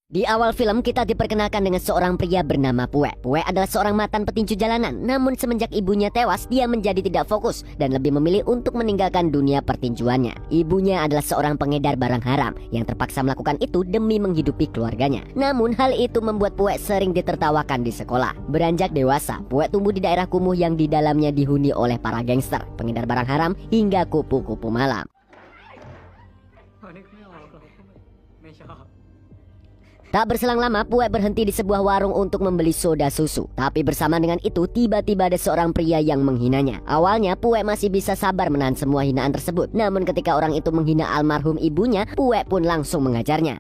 Di awal film kita diperkenalkan dengan seorang pria bernama Pue. Pue adalah seorang mantan petinju jalanan, namun semenjak ibunya tewas, dia menjadi tidak fokus dan lebih memilih untuk meninggalkan dunia pertinjuannya. Ibunya adalah seorang pengedar barang haram yang terpaksa melakukan itu demi menghidupi keluarganya. Namun hal itu membuat Pue sering ditertawakan di sekolah. Beranjak dewasa, Pue tumbuh di daerah kumuh yang di dalamnya dihuni oleh para gangster, pengedar barang haram, hingga kupu-kupu malam. Tak berselang lama, Pue berhenti di sebuah warung untuk membeli soda susu. Tapi bersama dengan itu, tiba-tiba ada seorang pria yang menghinanya. Awalnya, Pue masih bisa sabar menahan semua hinaan tersebut. Namun ketika orang itu menghina almarhum ibunya, Pue pun langsung mengajarnya.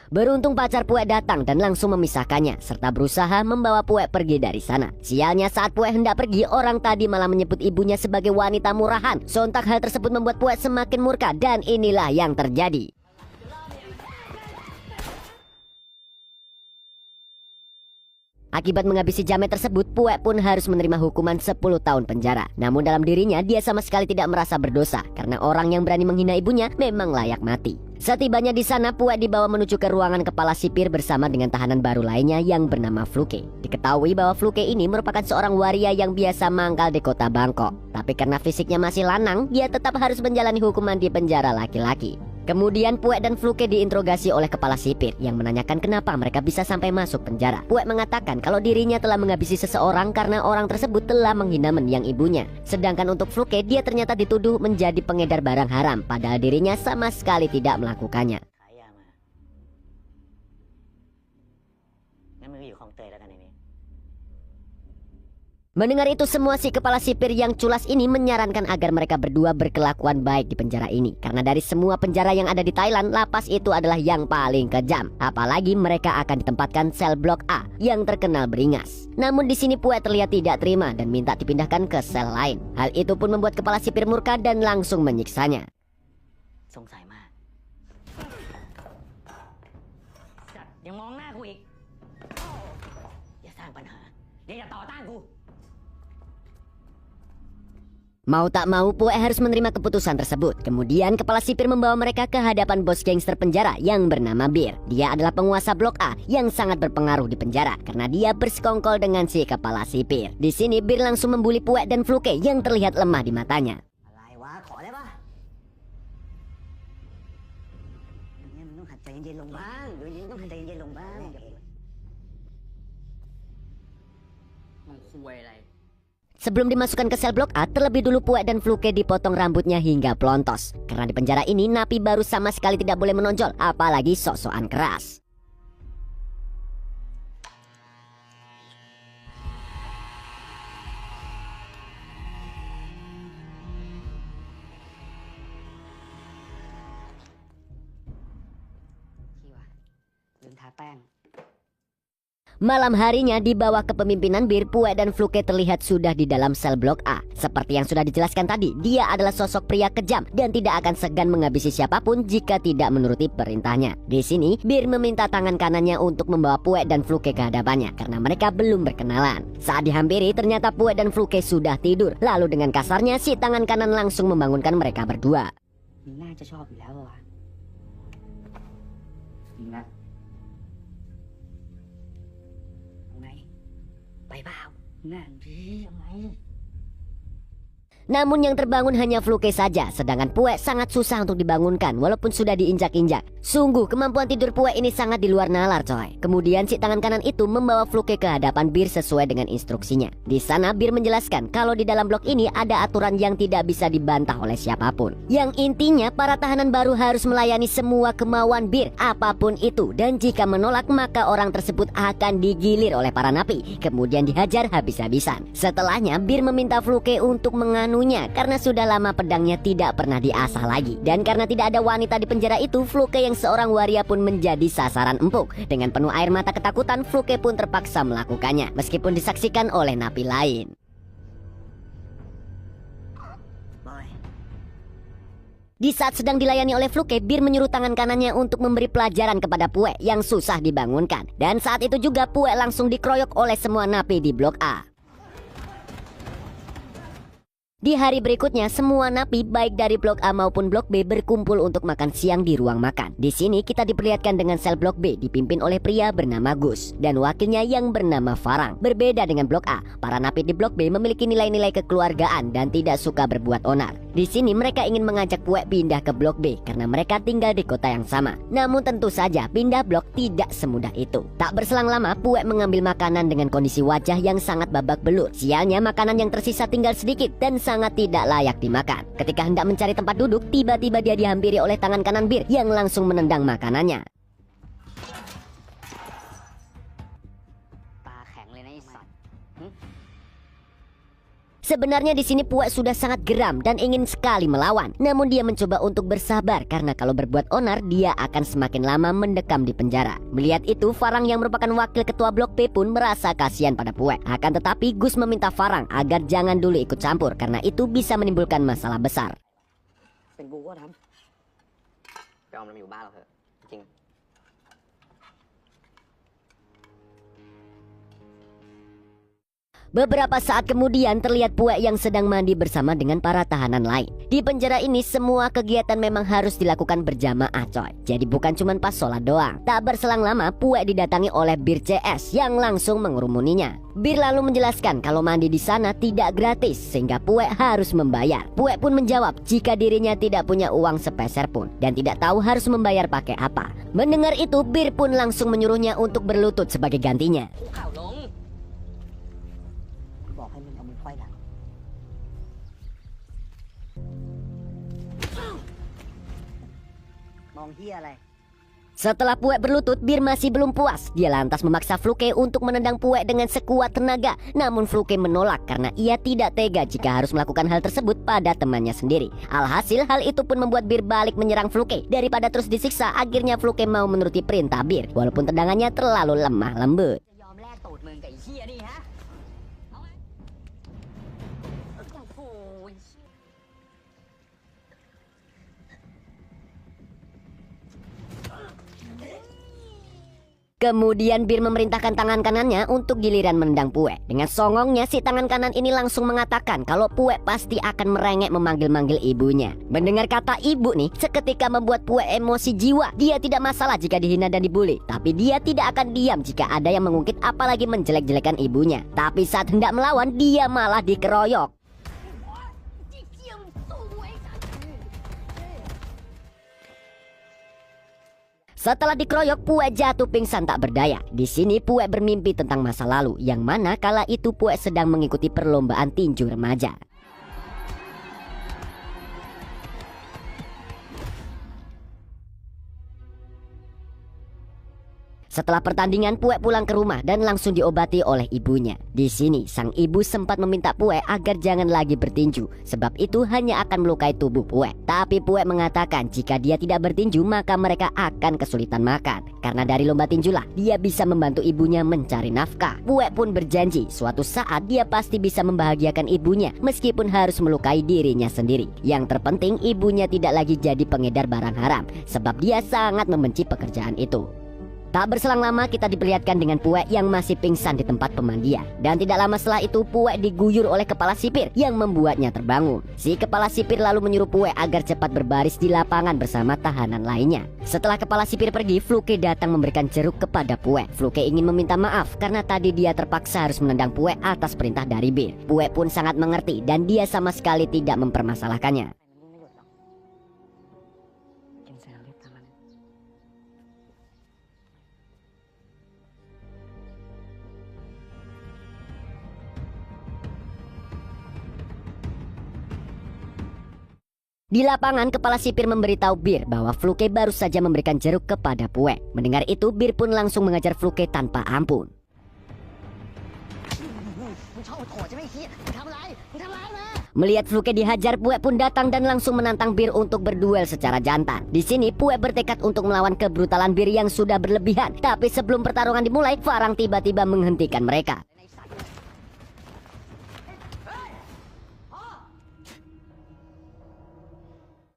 Beruntung pacar Pue datang dan langsung memisahkannya, serta berusaha membawa Pue pergi dari sana. Sialnya saat Pue hendak pergi, orang tadi malah menyebut ibunya sebagai wanita murahan. Sontak hal tersebut membuat Pue semakin murka dan inilah yang terjadi. Akibat menghabisi jamet tersebut, Pue pun harus menerima hukuman 10 tahun penjara. Namun dalam dirinya, dia sama sekali tidak merasa berdosa karena orang yang berani menghina ibunya memang layak mati. Setibanya di sana, Pue dibawa menuju ke ruangan kepala sipir bersama dengan tahanan baru lainnya yang bernama Fluke. Diketahui bahwa Fluke ini merupakan seorang waria yang biasa mangkal di kota Bangkok. Tapi karena fisiknya masih lanang, dia tetap harus menjalani hukuman di penjara laki-laki. Kemudian Pue dan Fluke diinterogasi oleh kepala sipir yang menanyakan kenapa mereka bisa sampai masuk penjara. Pue mengatakan kalau dirinya telah menghabisi seseorang karena orang tersebut telah menghina mendiang ibunya. Sedangkan untuk Fluke, dia ternyata dituduh menjadi pengedar barang haram, padahal dirinya sama sekali tidak melakukannya. Mendengar itu semua, si kepala sipir yang culas ini menyarankan agar mereka berdua berkelakuan baik di penjara ini. Karena dari semua penjara yang ada di Thailand, lapas itu adalah yang paling kejam. Apalagi mereka akan ditempatkan sel blok A yang terkenal beringas. Namun di sini Pue terlihat tidak terima dan minta dipindahkan ke sel lain. Hal itu pun membuat kepala sipir murka dan langsung menyiksanya. Mau tak mau, Pue harus menerima keputusan tersebut. Kemudian kepala sipir membawa mereka ke hadapan bos gangster penjara yang bernama Bir. Dia adalah penguasa blok A yang sangat berpengaruh di penjara karena dia bersekongkol dengan si kepala sipir. Di sini Bir langsung membuli Pue dan Fluke yang terlihat lemah di matanya. Sebelum dimasukkan ke sel blok A, terlebih dulu Pue dan Fluke dipotong rambutnya hingga pelontos. Karena di penjara ini, napi baru sama sekali tidak boleh menonjol, apalagi sok-sokan keras. Malam harinya di bawah kepemimpinan Bir, Pue dan Fluke terlihat sudah di dalam sel blok A. Seperti yang sudah dijelaskan tadi, dia adalah sosok pria kejam dan tidak akan segan menghabisi siapapun jika tidak menuruti perintahnya. Di sini, Bir meminta tangan kanannya untuk membawa Pue dan Fluke ke hadapannya karena mereka belum berkenalan. Saat dihampiri, ternyata Pue dan Fluke sudah tidur. Lalu dengan kasarnya, si tangan kanan langsung membangunkan mereka berdua. Namun yang terbangun hanya Fluke saja, sedangkan Pue sangat susah untuk dibangunkan walaupun sudah diinjak-injak. Sungguh kemampuan tidur Pue ini sangat di luar nalar, coy. Kemudian si tangan kanan itu membawa Fluke ke hadapan Bir sesuai dengan instruksinya. Di sana Bir menjelaskan kalau di dalam blok ini ada aturan yang tidak bisa dibantah oleh siapapun. Yang intinya para tahanan baru harus melayani semua kemauan Bir, apapun itu. Dan jika menolak maka orang tersebut akan digilir oleh para napi, kemudian dihajar habis-habisan. Setelahnya Bir meminta Fluke untuk karena sudah lama pedangnya tidak pernah diasah lagi. Dan karena tidak ada wanita di penjara itu, Fluke yang seorang waria pun menjadi sasaran empuk. Dengan penuh air mata ketakutan, Fluke pun terpaksa melakukannya meskipun disaksikan oleh napi lain. Di saat sedang dilayani oleh Fluke, Bir menyuruh tangan kanannya untuk memberi pelajaran kepada Pue yang susah dibangunkan. Dan saat itu juga Pue langsung dikeroyok oleh semua napi di blok A. Di hari berikutnya, semua napi baik dari blok A maupun blok B berkumpul untuk makan siang di ruang makan. Di sini kita diperlihatkan dengan sel blok B dipimpin oleh pria bernama Gus dan wakilnya yang bernama Farang. Berbeda dengan blok A, para napi di blok B memiliki nilai-nilai kekeluargaan dan tidak suka berbuat onar. Di sini mereka ingin mengajak Puek pindah ke blok B karena mereka tinggal di kota yang sama. Namun tentu saja pindah blok tidak semudah itu. Tak berselang lama, Puek mengambil makanan dengan kondisi wajah yang sangat babak belur. Sialnya makanan yang tersisa tinggal sedikit dan sangat tidak layak dimakan. Ketika hendak mencari tempat duduk, tiba-tiba dia dihampiri oleh tangan kanan Bir yang langsung menendang makanannya. Sebenarnya di sini Puek sudah sangat geram dan ingin sekali melawan. Namun dia mencoba untuk bersabar karena kalau berbuat onar dia akan semakin lama mendekam di penjara. Melihat itu, Farang yang merupakan wakil ketua blok B pun merasa kasihan pada Puek. Akan tetapi Gus meminta Farang agar jangan dulu ikut campur karena itu bisa menimbulkan masalah besar. Beberapa saat kemudian terlihat Puek yang sedang mandi bersama dengan para tahanan lain. Di penjara ini semua kegiatan memang harus dilakukan berjamaah coy. Jadi bukan cuma pas sholat doang. Tak berselang lama Puek didatangi oleh Bir CS yang langsung mengerumuninya. Bir lalu menjelaskan kalau mandi di sana tidak gratis sehingga Puek harus membayar. Puek pun menjawab jika dirinya tidak punya uang sepeser pun dan tidak tahu harus membayar pakai apa. Mendengar itu Bir pun langsung menyuruhnya untuk berlutut sebagai gantinya. Setelah Puek berlutut, Bir masih belum puas. Dia lantas memaksa Fluke untuk menendang Puek dengan sekuat tenaga. Namun Fluke menolak karena ia tidak tega jika harus melakukan hal tersebut pada temannya sendiri. Alhasil hal itu pun membuat Bir balik menyerang Fluke. Daripada terus disiksa, akhirnya Fluke mau menuruti perintah Bir walaupun tendangannya terlalu lemah lembut. Kemudian Bir memerintahkan tangan kanannya untuk giliran menendang Puek. Dengan songongnya si tangan kanan ini langsung mengatakan kalau Puek pasti akan merengek memanggil-manggil ibunya. Mendengar kata ibu nih seketika membuat Puek emosi jiwa. Dia tidak masalah jika dihina dan dibully, tapi dia tidak akan diam jika ada yang mengungkit apalagi menjelek-jelekan ibunya. Tapi saat hendak melawan dia malah dikeroyok. Setelah dikeroyok, Puek jatuh pingsan tak berdaya. Di sini Puek bermimpi tentang masa lalu, yang mana kala itu Puek sedang mengikuti perlombaan tinju remaja. Setelah pertandingan, Puek pulang ke rumah dan langsung diobati oleh ibunya. Di sini, sang ibu sempat meminta Puek agar jangan lagi bertinju, sebab itu hanya akan melukai tubuh Puek. Tapi Puek mengatakan jika dia tidak bertinju, maka mereka akan kesulitan makan. Karena dari lomba tinjulah, dia bisa membantu ibunya mencari nafkah. Puek pun berjanji, suatu saat dia pasti bisa membahagiakan ibunya, meskipun harus melukai dirinya sendiri. Yang terpenting, ibunya tidak lagi jadi pengedar barang haram, sebab dia sangat membenci pekerjaan itu. Tak berselang lama kita diperlihatkan dengan Puek yang masih pingsan di tempat pemandian. Dan tidak lama setelah itu Puek diguyur oleh kepala sipir yang membuatnya terbangun. Si kepala sipir lalu menyuruh Puek agar cepat berbaris di lapangan bersama tahanan lainnya. Setelah kepala sipir pergi, Fluke datang memberikan jeruk kepada Puek. Fluke ingin meminta maaf karena tadi dia terpaksa harus menendang Puek atas perintah dari Bir. Puek pun sangat mengerti dan dia sama sekali tidak mempermasalahkannya. Di lapangan, kepala sipir memberitahu Bir bahwa Fluke baru saja memberikan jeruk kepada Puek. Mendengar itu, Bir pun langsung mengajar Fluke tanpa ampun. Melihat Fluke dihajar, Puek pun datang dan langsung menantang Bir untuk berduel secara jantan. Di sini, Puek bertekad untuk melawan kebrutalan Bir yang sudah berlebihan. Tapi sebelum pertarungan dimulai, Farang tiba-tiba menghentikan mereka.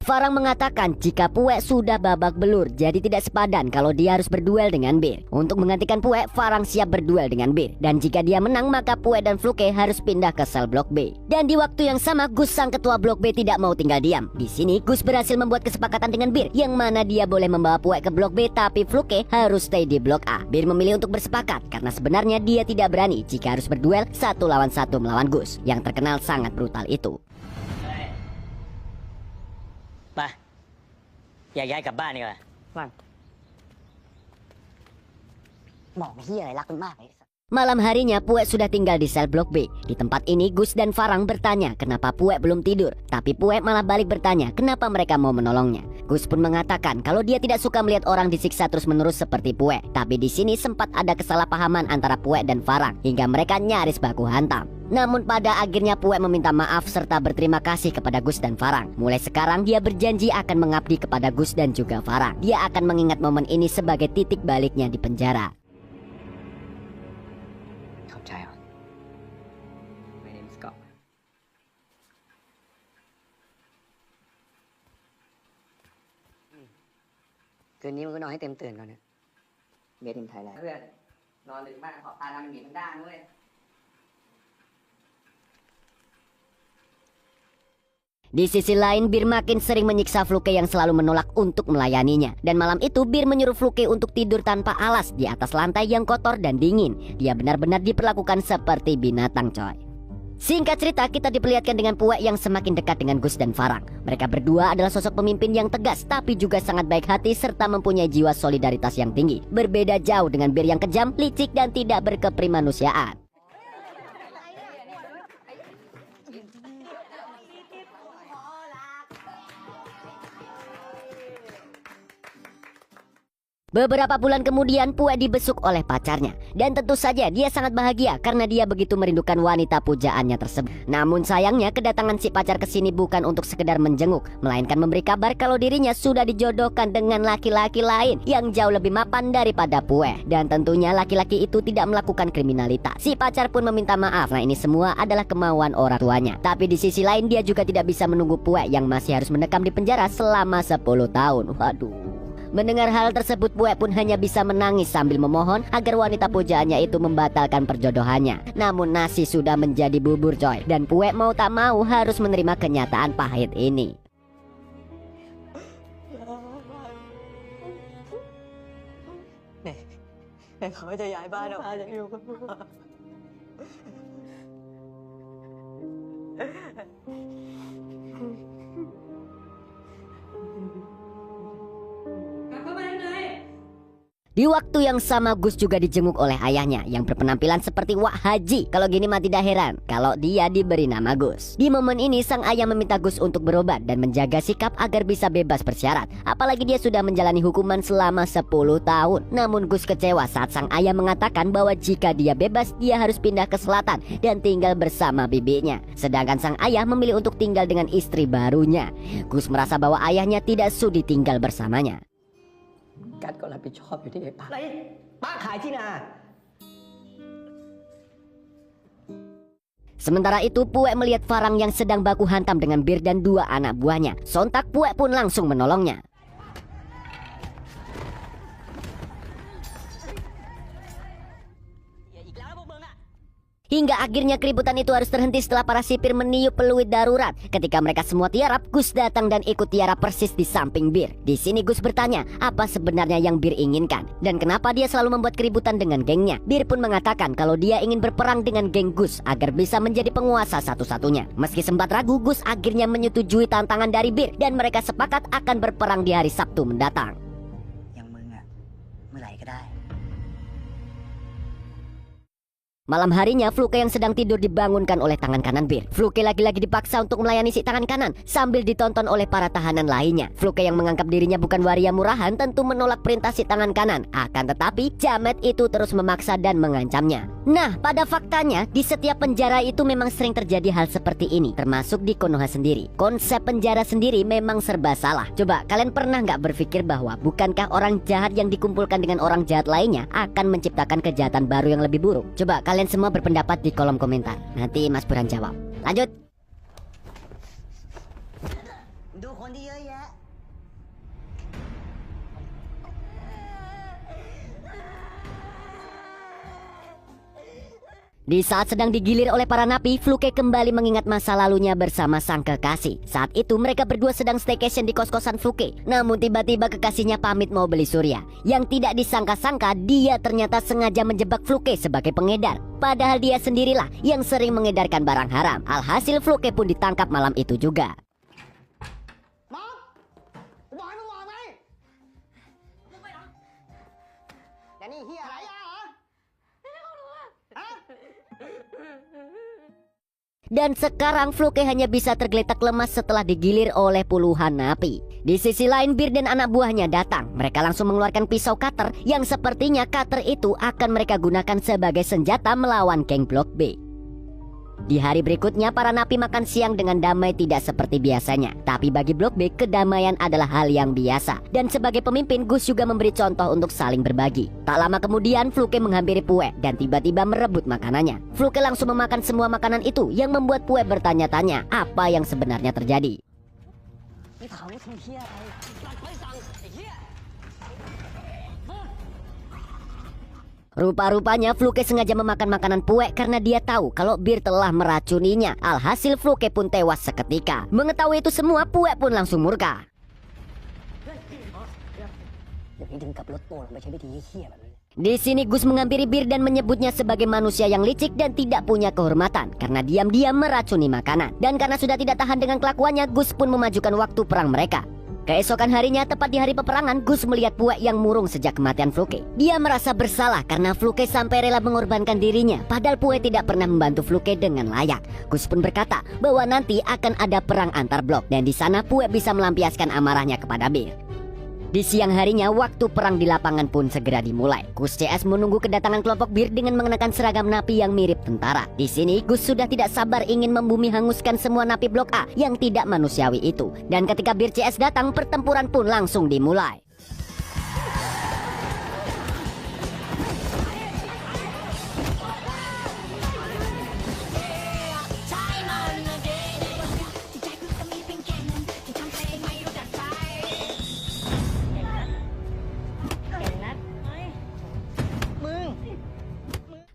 Farang mengatakan jika Pue sudah babak belur, jadi tidak sepadan kalau dia harus berduel dengan Bir. Untuk menggantikan Pue, Farang siap berduel dengan Bir. Dan jika dia menang, maka Pue dan Fluke harus pindah ke sel blok B. Dan di waktu yang sama, Gus sang ketua blok B tidak mau tinggal diam. Di sini, Gus berhasil membuat kesepakatan dengan Bir, yang mana dia boleh membawa Pue ke blok B, tapi Fluke harus stay di blok A. Bir memilih untuk bersepakat, karena sebenarnya dia tidak berani jika harus berduel 1 lawan 1 melawan Gus, yang terkenal sangat brutal itu. ไปอยากย้ายกลับบ้านดีกว่า ว่าบอกเฮียอะไรรักมันมากเลย Malam harinya Pue sudah tinggal di sel blok B. Di tempat ini Gus dan Farang bertanya kenapa Pue belum tidur. Tapi Pue malah balik bertanya kenapa mereka mau menolongnya. Gus pun mengatakan kalau dia tidak suka melihat orang disiksa terus-menerus seperti Pue. Tapi di sini sempat ada kesalahpahaman antara Pue dan Farang hingga mereka nyaris baku hantam. Namun pada akhirnya Pue meminta maaf serta berterima kasih kepada Gus dan Farang. Mulai sekarang dia berjanji akan mengabdi kepada Gus dan juga Farang. Dia akan mengingat momen ini sebagai titik baliknya di penjara. เข้าใจเหรอ My name is Scott คืนนี้มึงก็นอนให้เต็มตื่นก่อนนะเบสทีมไทยแลนด์เพื่อนนอนดึกมากขอบตาดำมันหมีทั้งด้านเว้ย Di sisi lain, Bir makin sering menyiksa Fluke yang selalu menolak untuk melayaninya. Dan malam itu, Bir menyuruh Fluke untuk tidur tanpa alas di atas lantai yang kotor dan dingin. Dia benar-benar diperlakukan seperti binatang, coy. Singkat cerita, kita diperlihatkan dengan Pue yang semakin dekat dengan Gus dan Farang. Mereka berdua adalah sosok pemimpin yang tegas, tapi juga sangat baik hati serta mempunyai jiwa solidaritas yang tinggi. Berbeda jauh dengan Bir yang kejam, licik, dan tidak berkeprimanusiaan. Beberapa bulan kemudian Pue dibesuk oleh pacarnya. Dan tentu saja dia sangat bahagia karena dia begitu merindukan wanita pujaannya tersebut. Namun sayangnya kedatangan si pacar ke sini bukan untuk sekedar menjenguk, melainkan memberi kabar kalau dirinya sudah dijodohkan dengan laki-laki lain yang jauh lebih mapan daripada Pue. Dan tentunya laki-laki itu tidak melakukan kriminalitas. Si pacar pun meminta maaf. Nah, ini semua adalah kemauan orang tuanya. Tapi di sisi lain dia juga tidak bisa menunggu Pue yang masih harus mendekam di penjara selama 10 tahun. Waduh. Mendengar hal tersebut, Pue pun hanya bisa menangis sambil memohon agar wanita pujaannya itu membatalkan perjodohannya. Namun nasi sudah menjadi bubur, coy. Dan Pue mau tak mau harus menerima kenyataan pahit ini. Nekเขาจะย้ายบ้านออกจะอยู่กับพ่อ Di waktu yang sama Gus juga dijenguk oleh ayahnya yang berpenampilan seperti Wak Haji. Kalau gini mah tidak heran kalau dia diberi nama Gus. Di momen ini sang ayah meminta Gus untuk berobat dan menjaga sikap agar bisa bebas bersyarat. Apalagi dia sudah menjalani hukuman selama 10 tahun. Namun Gus kecewa saat sang ayah mengatakan bahwa jika dia bebas dia harus pindah ke selatan dan tinggal bersama bibinya. Sedangkan sang ayah memilih untuk tinggal dengan istri barunya. Gus merasa bahwa ayahnya tidak sudi tinggal bersamanya. กัดก็รับผิดชอบอยู่ที่ไอ้ป้าอะไรป้าขายที่นา Sementara itu Pue melihat Farang yang sedang baku hantam dengan Bir dan 2 anak buahnya. Sontak Pue pun langsung menolongnya. Hingga akhirnya keributan itu harus terhenti setelah para sipir meniup peluit darurat. Ketika mereka semua tiarap, Gus datang dan ikut tiarap persis di samping Bir. Di sini Gus bertanya apa sebenarnya yang Bir inginkan dan kenapa dia selalu membuat keributan dengan gengnya. Bir pun mengatakan kalau dia ingin berperang dengan geng Gus agar bisa menjadi penguasa satu-satunya. Meski sempat ragu, Gus akhirnya menyetujui tantangan dari Bir dan mereka sepakat akan berperang di hari Sabtu mendatang. Yang มึงอะเมื่อไหร่ก็ได้ Malam harinya Fluke yang sedang tidur dibangunkan oleh tangan kanan Bir. Fluke lagi-lagi dipaksa untuk melayani si tangan kanan sambil ditonton oleh para tahanan lainnya. Fluke yang menganggap dirinya bukan waria murahan tentu menolak perintah si tangan kanan. Akan tetapi jamet itu terus memaksa dan mengancamnya. Nah, pada faktanya di setiap penjara itu memang sering terjadi hal seperti ini, termasuk di Konoha sendiri. Konsep penjara sendiri memang serba salah. Coba kalian pernah nggak berpikir bahwa bukankah orang jahat yang dikumpulkan dengan orang jahat lainnya akan menciptakan kejahatan baru yang lebih buruk? Coba kalian semua berpendapat di kolom komentar. Nanti Mas Burhan jawab. Lanjut. ดูคนที่เยอะแยะ Di saat sedang digilir oleh para napi, Fluke kembali mengingat masa lalunya bersama sang kekasih. Saat itu mereka berdua sedang staycation di kos-kosan Fluke. Namun tiba-tiba kekasihnya pamit mau beli surya. Yang tidak disangka-sangka, dia ternyata sengaja menjebak Fluke sebagai pengedar. Padahal dia sendirilah yang sering mengedarkan barang haram. Alhasil Fluke pun ditangkap malam itu juga. Dan sekarang Fluke hanya bisa tergeletak lemas setelah digilir oleh puluhan napi. Di sisi lain, Bir dan anak buahnya datang. Mereka langsung mengeluarkan pisau cutter yang sepertinya cutter itu akan mereka gunakan sebagai senjata melawan geng Blok B. Di hari berikutnya, para napi makan siang dengan damai tidak seperti biasanya. Tapi bagi Blok B, kedamaian adalah hal yang biasa. Dan sebagai pemimpin, Gus juga memberi contoh untuk saling berbagi. Tak lama kemudian, Fluke menghampiri Pue dan tiba-tiba merebut makanannya. Fluke langsung memakan semua makanan itu yang membuat Pue bertanya-tanya apa yang sebenarnya terjadi. Rupa-rupanya Fluke sengaja memakan makanan Pue karena dia tahu kalau Bir telah meracuninya. Alhasil Fluke pun tewas seketika. Mengetahui itu semua, Pue pun langsung murka. Di sini Gus menghampiri Bir dan menyebutnya sebagai manusia yang licik dan tidak punya kehormatan karena diam-diam meracuni makanan. Dan karena sudah tidak tahan dengan kelakuannya, Gus pun memajukan waktu perang mereka. Keesokan harinya, tepat di hari peperangan, Gus melihat Pue yang murung sejak kematian Fluke. Dia merasa bersalah karena Fluke sampai rela mengorbankan dirinya, padahal Pue tidak pernah membantu Fluke dengan layak. Gus pun berkata bahwa nanti akan ada perang antar blok dan di sana Pue bisa melampiaskan amarahnya kepada Bir. Di siang harinya, waktu perang di lapangan pun segera dimulai. Gus CS menunggu kedatangan kelompok Bir dengan mengenakan seragam napi yang mirip tentara. Di sini, Gus sudah tidak sabar ingin membumi hanguskan semua napi Blok A yang tidak manusiawi itu. Dan ketika Bir CS datang, pertempuran pun langsung dimulai.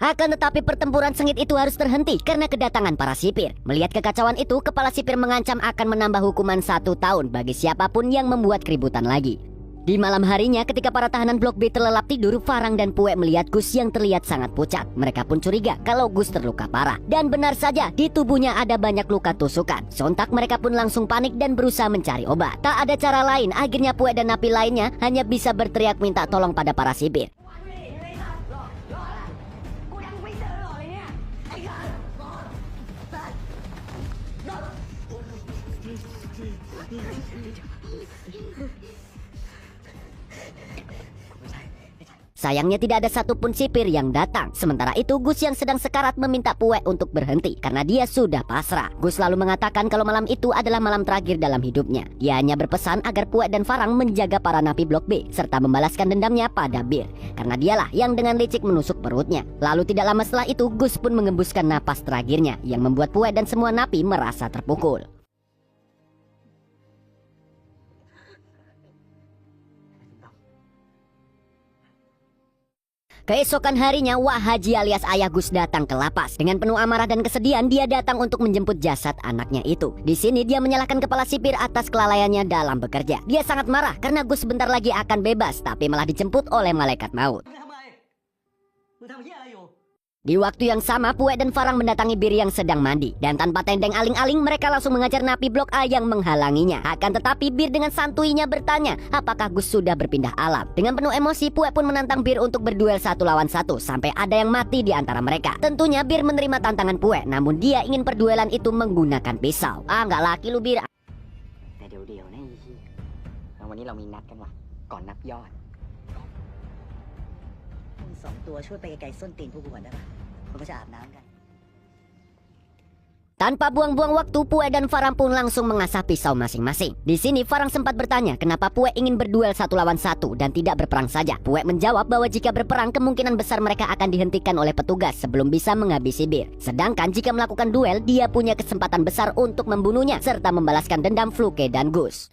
Akan tetapi pertempuran sengit itu harus terhenti karena kedatangan para sipir. Melihat kekacauan itu, kepala sipir mengancam akan menambah hukuman 1 tahun bagi siapapun yang membuat keributan lagi. Di malam harinya, ketika para tahanan Blok B terlelap tidur, Farang dan Pue melihat Gus yang terlihat sangat pucat. Mereka pun curiga kalau Gus terluka parah. Dan benar saja, di tubuhnya ada banyak luka tusukan. Sontak mereka pun langsung panik dan berusaha mencari obat. Tak ada cara lain, akhirnya Pue dan napi lainnya hanya bisa berteriak minta tolong pada para sipir. Sayangnya tidak ada satupun sipir yang datang. Sementara itu Gus yang sedang sekarat meminta Pue untuk berhenti karena dia sudah pasrah. Gus lalu mengatakan kalau malam itu adalah malam terakhir dalam hidupnya. Dia hanya berpesan agar Pue dan Farang menjaga para napi Blok B serta membalaskan dendamnya pada Bir karena dialah yang dengan licik menusuk perutnya. Lalu tidak lama setelah itu Gus pun mengembuskan napas terakhirnya yang membuat Pue dan semua napi merasa terpukul. Keesokan harinya, Wah Haji alias ayah Gus datang ke lapas. Dengan penuh amarah dan kesedihan, dia datang untuk menjemput jasad anaknya itu. Di sini dia menyalahkan kepala sipir atas kelalaiannya dalam bekerja. Dia sangat marah karena Gus sebentar lagi akan bebas, tapi malah dijemput oleh malaikat maut. Di waktu yang sama, Pue dan Farang mendatangi Bir yang sedang mandi. Dan tanpa tendeng aling-aling, mereka langsung mengajar napi Blok A yang menghalanginya. Akan tetapi Bir dengan santuinya bertanya, apakah Gus sudah berpindah alam? Dengan penuh emosi, Pue pun menantang Bir untuk berduel 1 lawan 1 sampai ada yang mati di antara mereka. Tentunya Bir menerima tantangan Pue, namun dia ingin perduelan itu menggunakan pisau. Ah, nggak laki lu Bir. แต่เดี๋ยวๆนะไอ้เหี้ยแล้ววันนี้เรามีนัดกันว่ะก่อนนับยอดมึง2 ตัวช่วยไปไกลๆส้นตีนพวกกูก่อนได้ปะเขาก็จะอาบน้ำกัน Tanpa buang-buang waktu, Pue dan Farang pun langsung mengasah pisau masing-masing. Di sini Farang sempat bertanya kenapa Pue ingin berduel 1 lawan 1 dan tidak berperang saja. Pue menjawab bahwa jika berperang kemungkinan besar mereka akan dihentikan oleh petugas sebelum bisa menghabisi Bir. Sedangkan jika melakukan duel, dia punya kesempatan besar untuk membunuhnya serta membalaskan dendam Fluke dan Gus.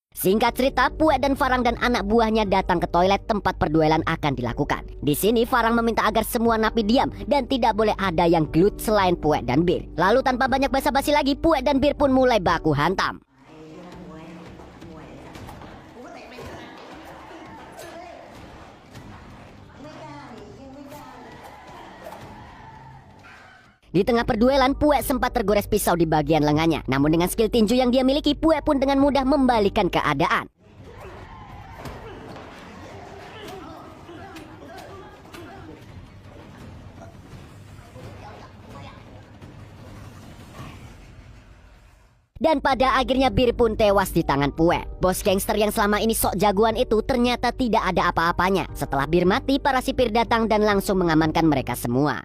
Singkat cerita, Pue dan Farang dan anak buahnya datang ke toilet tempat perduelan akan dilakukan. Di sini Farang meminta agar semua napi diam dan tidak boleh ada yang gelut selain Pue dan Bir. Lalu tanpa banyak basa-basi lagi, Pue dan Bir pun mulai baku hantam. Di tengah perduelan, Pue sempat tergores pisau di bagian lengannya. Namun dengan skill tinju yang dia miliki, Pue pun dengan mudah membalikan keadaan. Dan pada akhirnya Bir pun tewas di tangan Pue. Bos gangster yang selama ini sok jagoan itu ternyata tidak ada apa-apanya. Setelah Bir mati, para sipir datang dan langsung mengamankan mereka semua.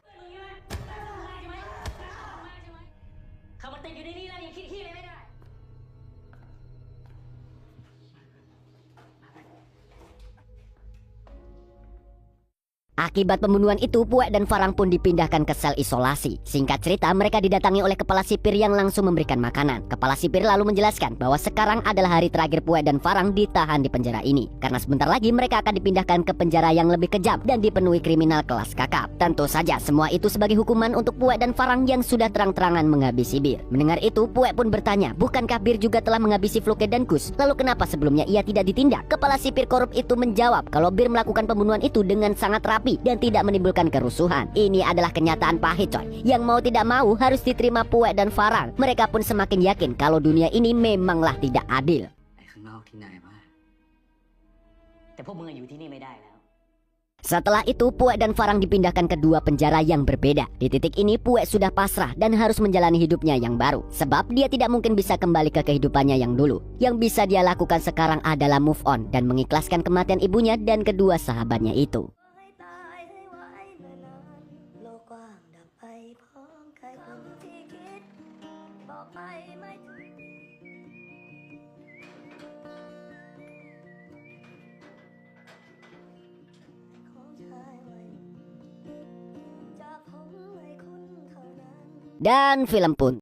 Akibat pembunuhan itu, Pue dan Farang pun dipindahkan ke sel isolasi. Singkat cerita, mereka didatangi oleh kepala sipir yang langsung memberikan makanan. Kepala sipir lalu menjelaskan bahwa sekarang adalah hari terakhir Pue dan Farang ditahan di penjara ini. Karena sebentar lagi mereka akan dipindahkan ke penjara yang lebih kejam dan dipenuhi kriminal kelas kakap. Tentu saja semua itu sebagai hukuman untuk Pue dan Farang yang sudah terang-terangan menghabisi Bir. Mendengar itu, Pue pun bertanya, bukankah Bir juga telah menghabisi Fluke dan Gus? Lalu kenapa sebelumnya ia tidak ditindak? Kepala sipir korup itu menjawab kalau Bir melakukan pembunuhan itu dengan sangat rapi dan tidak menimbulkan kerusuhan. Ini adalah kenyataan pahit, coy. Yang mau tidak mau harus diterima Pue dan Farang. Mereka pun semakin yakin kalau dunia ini memanglah tidak adil. ข้างนอกที่ไหนวะ แต่พวกมึงอะอยู่ที่นี่ไม่ได้แล้ว Setelah itu, Pue dan Farang dipindahkan ke dua penjara yang berbeda. Di titik ini, Pue sudah pasrah dan harus menjalani hidupnya yang baru. Sebab dia tidak mungkin bisa kembali ke kehidupannya yang dulu. Yang bisa dia lakukan sekarang adalah move on dan mengikhlaskan kematian ibunya dan kedua sahabatnya itu. Dan film pun